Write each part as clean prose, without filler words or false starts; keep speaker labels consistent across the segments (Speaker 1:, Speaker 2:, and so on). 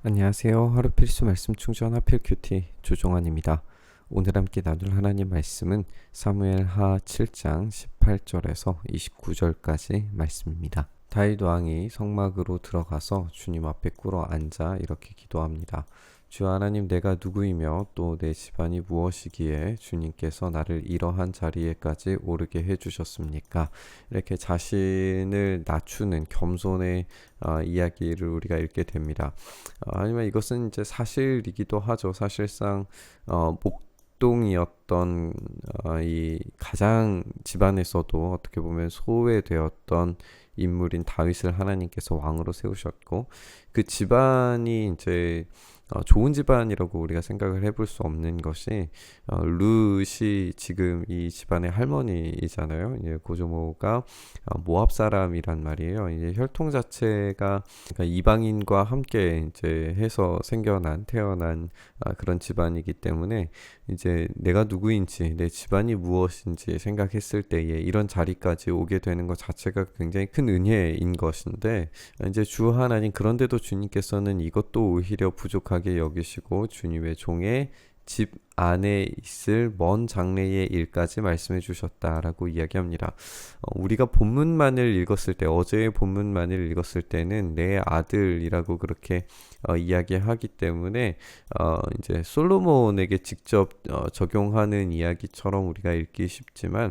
Speaker 1: 안녕하세요. 하루 필수 말씀 충전 하필 큐티 조종환입니다. 오늘 함께 나눌 하나님 말씀은 사무엘 하 7장 18절에서 29절까지 말씀입니다. 다윗 왕이 성막으로 들어가서 주님 앞에 꿇어 앉아 이렇게 기도합니다. 주 하나님, 내가 누구이며 또 내 집안이 무엇이기에 주님께서 나를 이러한 자리에까지 오르게 해주셨습니까? 이렇게 자신을 낮추는 겸손의 이야기를 우리가 읽게 됩니다. 하지만 이것은 이제 사실이기도 하죠. 사실상 목동이었던 이 가장 집안에서도 어떻게 보면 소외되었던 인물인 다윗을 하나님께서 왕으로 세우셨고, 그 집안이 이제 좋은 집안이라고 우리가 생각을 해볼 수 없는 것이, 룻이 지금 이 집안의 할머니이잖아요. 이제 고조모가 모압 사람이란 말이에요. 이제 혈통 자체가 그러니까 이방인과 함께 이제 해서 태어난 그런 집안이기 때문에, 이제 내가 누구인지 내 집안이 무엇인지 생각했을 때에 이런 자리까지 오게 되는 것 자체가 굉장히 큰 은혜인 것인데, 이제 주 하나님, 그런데도 주님께서는 이것도 오히려 부족하게 여기시고 주님의 종의 집 안에 있을 먼 장래의 일까지 말씀해 주셨다라고 이야기합니다. 우리가 본문만을 읽었을 때, 어제의 본문만을 읽었을 때는 내 아들이라고 그렇게 이야기하기 때문에 이제 솔로몬에게 직접 적용하는 이야기처럼 우리가 읽기 쉽지만,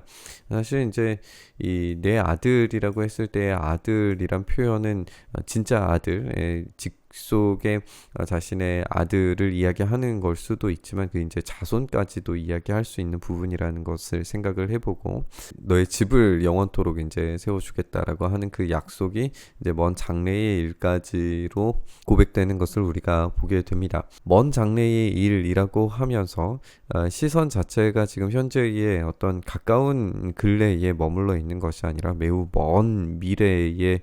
Speaker 1: 사실 이제 이 내 아들이라고 했을 때의 아들이란 표현은 진짜 아들, 직속의 자신의 아들을 이야기하는 걸 수도 있지만, 그 이제 자손까지도 이야기할 수 있는 부분이라는 것을 생각을 해보고, 너의 집을 영원토록 이제 세워주겠다라고 하는 그 약속이 이제 먼 장래의 일까지로 고백되는 것을 우리가 보게 됩니다. 먼 장래의 일이라고 하면서 시선 자체가 지금 현재의 어떤 가까운 근래에 머물러 있는 것이 아니라 매우 먼 미래의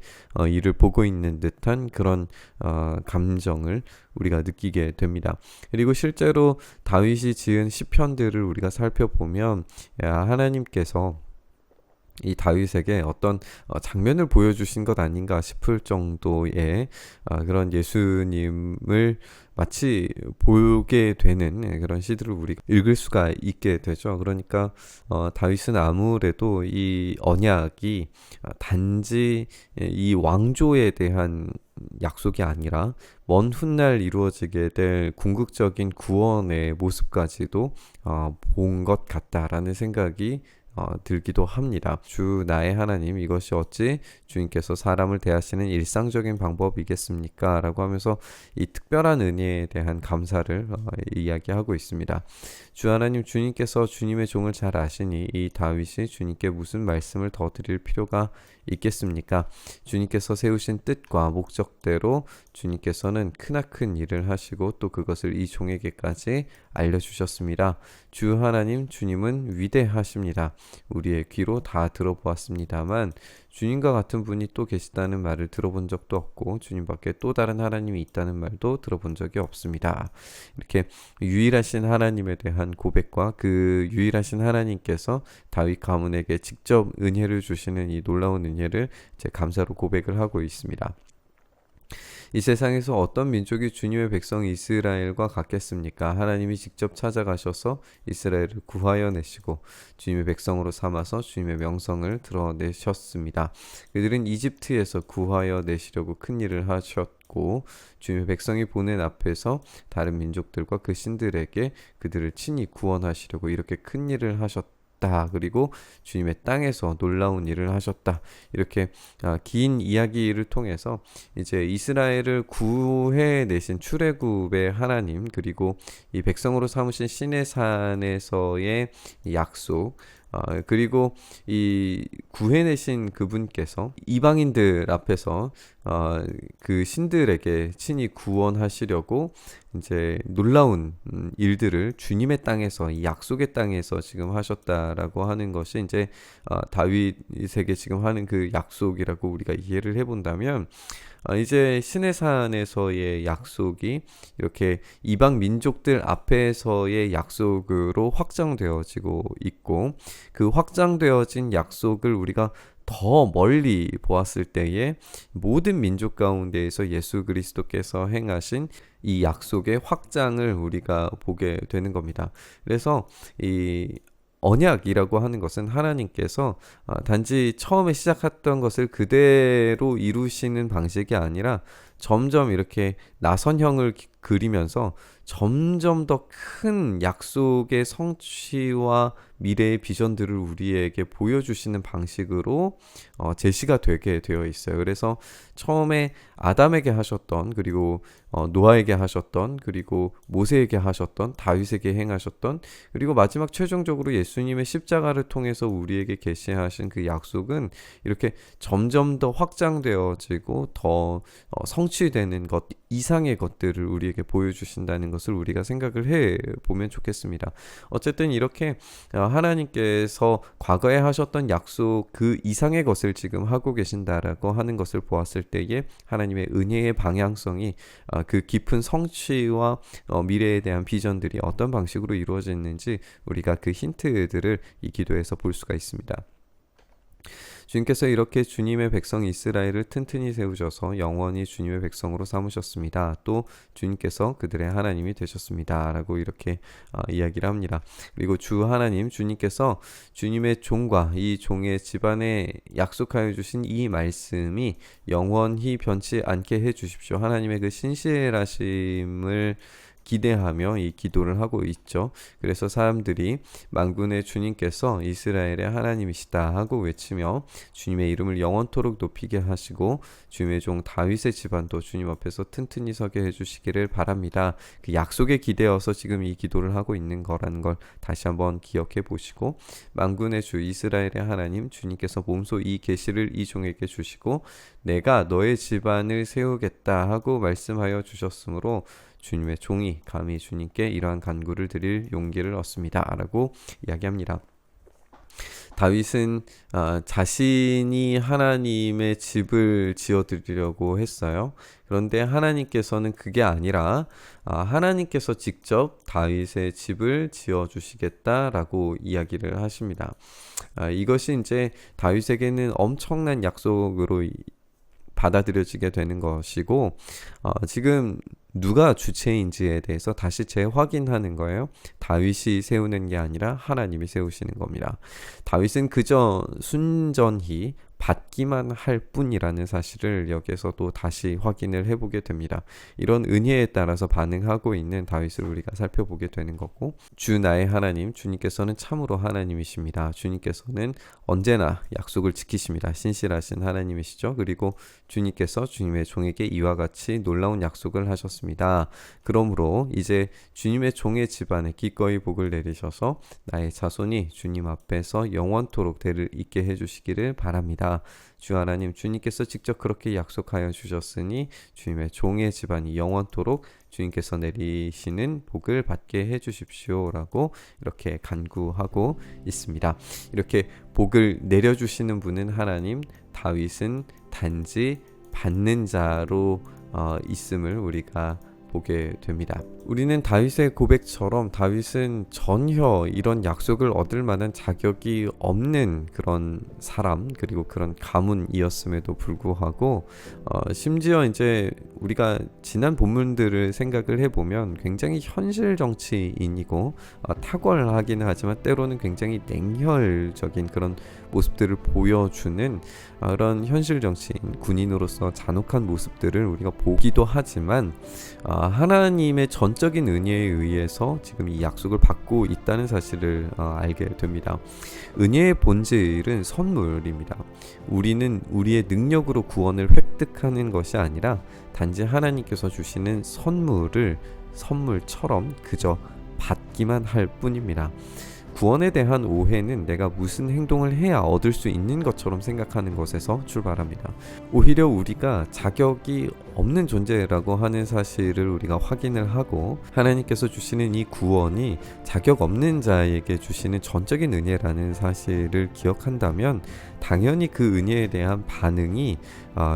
Speaker 1: 일을 보고 있는 듯한 그런 감정을 우리가 느끼게 됩니다. 그리고 실제로 다윗이 지은 시편들을 우리가 살펴보면, 하나님께서 이 다윗에게 어떤 장면을 보여주신 것 아닌가 싶을 정도의 그런 예수님을 마치 보게 되는 그런 시들을 우리가 읽을 수가 있게 되죠. 그러니까 다윗은 아무래도 이 언약이 단지 이 왕조에 대한 약속이 아니라 먼 훗날 이루어지게 될 궁극적인 구원의 모습까지도 본 것 같다라는 생각이 들기도 합니다. 주 나의 하나님, 이것이 어찌 주님께서 사람을 대하시는 일상적인 방법이겠습니까? 라고 하면서 이 특별한 은혜에 대한 감사를 이야기하고 있습니다. 주 하나님, 주님께서 주님의 종을 잘 아시니 이 다윗이 주님께 무슨 말씀을 더 드릴 필요가 있겠습니까? 주님께서 세우신 뜻과 목적대로 주님께서는 크나큰 일을 하시고 또 그것을 이 종에게까지 알려주셨습니다. 주 하나님, 주님은 위대하십니다. 우리의 귀로 다 들어보았습니다만 주님과 같은 분이 또 계시다는 말을 들어본 적도 없고, 주님밖에 또 다른 하나님이 있다는 말도 들어본 적이 없습니다. 이렇게 유일하신 하나님에 대한 고백과 그 유일하신 하나님께서 다윗 가문에게 직접 은혜를 주시는 이 놀라운 은혜를 제 감사로 고백을 하고 있습니다. 이 세상에서 어떤 민족이 주님의 백성 이스라엘과 같겠습니까? 하나님이 직접 찾아가셔서 이스라엘을 구하여 내시고 주님의 백성으로 삼아서 주님의 명성을 드러내셨습니다. 그들은 이집트에서 구하여 내시려고 큰 일을 하셨고, 주님의 백성이 보낸 앞에서 다른 민족들과 그 신들에게 그들을 친히 구원하시려고 이렇게 큰 일을 하셨다. 그리고 주님의 땅에서 놀라운 일을 하셨다. 이렇게 긴 이야기를 통해서 이제 이스라엘을 구해내신 출애굽의 하나님, 그리고 이 백성으로 삼으신 시내산에서의 약속, 그리고 이 구해내신 그분께서 이방인들 앞에서 그 신들에게 친히 구원하시려고 이제 놀라운 일들을 주님의 땅에서, 이 약속의 땅에서 지금 하셨다라고 하는 것이 이제 다윗에게 지금 하는 그 약속이라고 우리가 이해를 해본다면, 이제 시내산에서의 약속이 이렇게 이방 민족들 앞에서의 약속으로 확정되어지고 있고, 그 확정되어진 약속을 우리가 더 멀리 보았을 때에 모든 민족 가운데에서 예수 그리스도께서 행하신 이 약속의 확장을 우리가 보게 되는 겁니다. 그래서 이 언약이라고 하는 것은 하나님께서 단지 처음에 시작했던 것을 그대로 이루시는 방식이 아니라 점점 이렇게 나선형을 그리면서 점점 더 큰 약속의 성취와 미래의 비전들을 우리에게 보여주시는 방식으로 제시가 되게 되어 있어요. 그래서 처음에 아담에게 하셨던, 그리고 노아에게 하셨던, 그리고 모세에게 하셨던, 다윗에게 행하셨던, 그리고 마지막 최종적으로 예수님의 십자가를 통해서 우리에게 계시하신 그 약속은 이렇게 점점 더 확장되어지고 더 성취되는 것 이상의 것들을 우리에게 보여주신다는 것을 우리가 생각을 해 보면 좋겠습니다. 어쨌든 이렇게 하나님께서 과거에 하셨던 약속 그 이상의 것을 지금 하고 계신다라고 하는 것을 보았을 때에 하나님의 은혜의 방향성이 그 깊은 성취와 미래에 대한 비전들이 어떤 방식으로 이루어졌는지 우리가 그 힌트들을 이 기도에서 볼 수가 있습니다. 주님께서 이렇게 주님의 백성 이스라엘을 튼튼히 세우셔서 영원히 주님의 백성으로 삼으셨습니다. 또 주님께서 그들의 하나님이 되셨습니다. 라고 이렇게 이야기를 합니다. 그리고 주 하나님, 주님께서 주님의 종과 이 종의 집안에 약속하여 주신 이 말씀이 영원히 변치 않게 해 주십시오. 하나님의 그 신실하심을 기대하며 이 기도를 하고 있죠. 그래서 사람들이 만군의 주님께서 이스라엘의 하나님이시다 하고 외치며 주님의 이름을 영원토록 높이게 하시고 주님의 종 다윗의 집안도 주님 앞에서 튼튼히 서게 해주시기를 바랍니다. 그 약속에 기대어서 지금 이 기도를 하고 있는 거라는 걸 다시 한번 기억해 보시고, 만군의 주 이스라엘의 하나님 주님께서 몸소 이 계시를 이 종에게 주시고 내가 너의 집안을 세우겠다 하고 말씀하여 주셨으므로 주님의 종이 감히 주님께 이러한 간구를 드릴 용기를 얻습니다 라고 이야기합니다. 다윗은 자신이 하나님의 집을 지어드리려고 했어요. 그런데 하나님께서는 그게 아니라 하나님께서 직접 다윗의 집을 지어주시겠다라고 이야기를 하십니다. 이것이 이제 다윗에게는 엄청난 약속으로 받아들여지게 되는 것이고, 지금 누가 주체인지에 대해서 다시 재확인하는 거예요. 다윗이 세우는 게 아니라 하나님이 세우시는 겁니다. 다윗은 그저 순전히 받기만 할 뿐이라는 사실을 여기에서도 다시 확인을 해보게 됩니다. 이런 은혜에 따라서 반응하고 있는 다윗을 우리가 살펴보게 되는 거고, 주 나의 하나님, 주님께서는 참으로 하나님이십니다. 주님께서는 언제나 약속을 지키십니다. 신실하신 하나님이시죠. 그리고 주님께서 주님의 종에게 이와 같이 놀라운 약속을 하셨습니다. 그러므로 이제 주님의 종의 집안에 기꺼이 복을 내리셔서 나의 자손이 주님 앞에서 영원토록 대를 잇게 해주시기를 바랍니다. 주 하나님, 주님께서 직접 그렇게 약속하여 주셨으니 주님의 종의 집안이 영원토록 주님께서 내리시는 복을 받게 해주십시오 라고 이렇게 간구하고 있습니다. 이렇게 복을 내려주시는 분은 하나님, 다윗은 단지 받는 자로 있음을 우리가 보게 됩니다. 우리는 다윗의 고백처럼 다윗은 전혀 이런 약속을 얻을 만한 자격이 없는 그런 사람, 그리고 그런 가문이었음에도 불구하고 심지어 이제 우리가 지난 본문들을 생각을 해보면 굉장히 현실 정치인이고 탁월하기는 하지만 때로는 굉장히 냉혈적인 그런 모습들을 보여주는 그런 현실 정치인, 군인으로서 잔혹한 모습들을 우리가 보기도 하지만 하나님의 전적인 은혜에 의해서 지금 이 약속을 받고 있다는 사실을 알게 됩니다. 은혜의 본질은 선물입니다. 우리는 우리의 능력으로 구원을 획득하는 것이 아니라 단지 하나님께서 주시는 선물을 선물처럼 그저 받기만 할 뿐입니다. 구원에 대한 오해는 내가 무슨 행동을 해야 얻을 수 있는 것처럼 생각하는 것에서 출발합니다. 오히려 우리가 자격이 없는 존재라고 하는 사실을 우리가 확인을 하고 하나님께서 주시는 이 구원이 자격 없는 자에게 주시는 전적인 은혜라는 사실을 기억한다면 당연히 그 은혜에 대한 반응이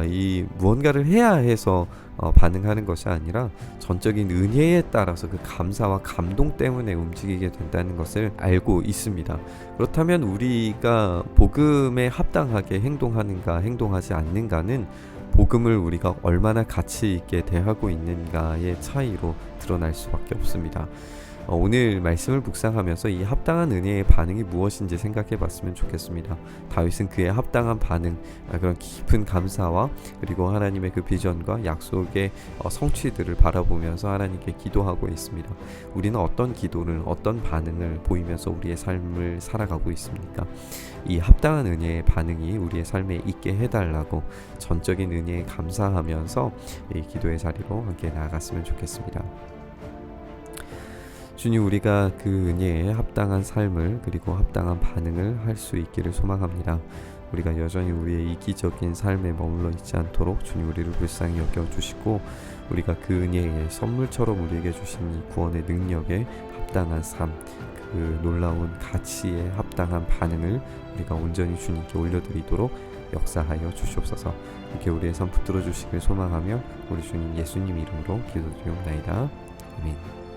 Speaker 1: 이 무언가를 해야 해서 반응하는 것이 아니라 전적인 은혜에 따라서 그 감사와 감동 때문에 움직이게 된다는 것을 알고 있습니다. 그렇다면 우리가 복음에 합당하게 행동하는가 행동하지 않는가는 복음을 우리가 얼마나 가치 있게 대하고 있는가의 차이로 드러날 수밖에 없습니다. 오늘 말씀을 묵상하면서 이 합당한 은혜의 반응이 무엇인지 생각해 봤으면 좋겠습니다. 다윗은 그의 합당한 반응, 그런 깊은 감사와 그리고 하나님의 그 비전과 약속의 성취들을 바라보면서 하나님께 기도하고 있습니다. 우리는 어떤 기도를, 어떤 반응을 보이면서 우리의 삶을 살아가고 있습니까? 이 합당한 은혜의 반응이 우리의 삶에 있게 해달라고 전적인 은혜에 감사하면서 이 기도의 자리로 함께 나아갔으면 좋겠습니다. 주님, 우리가 그 은혜에 합당한 삶을 그리고 합당한 반응을 할 수 있기를 소망합니다. 우리가 여전히 우리의 이기적인 삶에 머물러 있지 않도록 주님 우리를 불쌍히 여겨주시고, 우리가 그 은혜의 선물처럼 우리에게 주신 이 구원의 능력에 합당한 삶, 그 놀라운 가치에 합당한 반응을 우리가 온전히 주님께 올려드리도록 역사하여 주시옵소서. 이렇게 우리의 삶 붙들어 주시길 소망하며 우리 주님 예수님 이름으로 기도드리옵나이다. 아멘.